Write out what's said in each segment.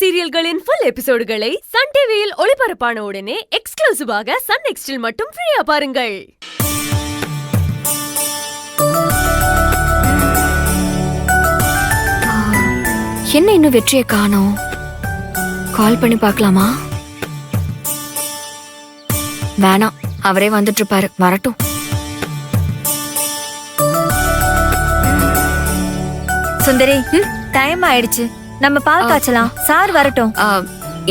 சீரியல்களின் full எபிசோடுகளை Sun டிவியில் ஒளிபரப்பான உடனே எக்ஸ்க்ளூசிவாக சன் நெக்ஸ்டில் மட்டும் ஃப்ரீயா பாருங்கள். என்ன இன்னும் வெற்றியை காணோம்? கால் பண்ணி பார்க்கலாமா? வேணாம், அவரே வந்துட்டு இருப்பாரு, வரட்டும். சுந்தரி, டைம் ஆயிடுச்சு, நம்ம பால் காய்ச்சலாம். சார் வரட்டும்.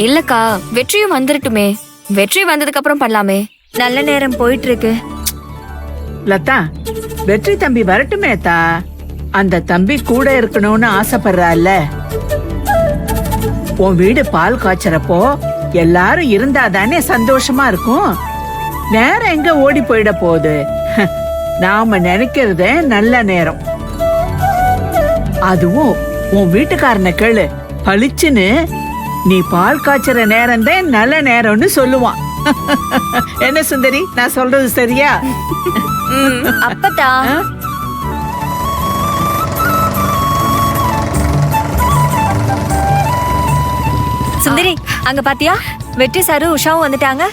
இல்லக்கா, வெற்றியும் வந்துடட்டுமே. வெற்றி வந்ததுக்கு அப்புறம் பண்ணலாமே. நல்ல நேரம் போயிட்டு இருக்கு. லதா, வெற்றி தம்பி வரட்டுமே தா. அந்த தம்பி கூட இருக்கணும்னு ஆசைப்படுறால. உன் வீடு பால் காய்ச்சறப்போ எல்லாரும் இருந்தாதானே சந்தோஷமா இருக்கும். நேரம் எங்க ஓடி போயிட போகுது. நாம நினைக்கிறத நல்ல நேரம். அதுவும் உன் வீட்டுக்காரனை கேளு, பளிச்சுன்னு நீ பால் காய்ச்சற நேரம் தான் நல்ல நேரம்னு சொல்லுவான். என்ன சுந்தரி, நான் சொல்றது சரியா? அப்பதா சுந்தரி, அங்க பாத்தியா, வெற்றி சாரு உஷாவும் வந்துட்டாங்க.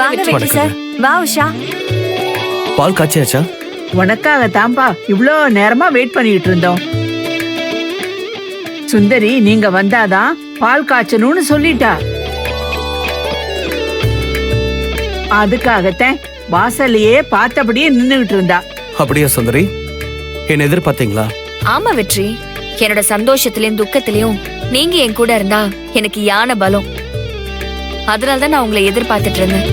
வாங்க வெற்றி சார். வா உஷா. பால் காய்ச்சியாச்சா? உனக்காக தான்பா இவ்ளோ நேரமா வெயிட் பண்ணிட்டு இருந்தோம். சுந்தரி நீங்க வந்தாதான் பால் காய்ச்சணும்னு சொல்லிட்டா. அதுக்காகத்தான் வாசலையே பார்த்தபடியே நின்னுகிட்டு இருந்தா. அப்படியா சுந்தரி? என்ன எதிர்பார்த்தீங்களா? ஆமா வெற்றி, என்னோட சந்தோஷத்திலயும் துக்கத்திலயும் நீங்க என் கூட இருந்தா எனக்கு யான பலம். அதனாலதான் நான் உங்களை எதிர்பார்த்துட்டு இருந்தேன்.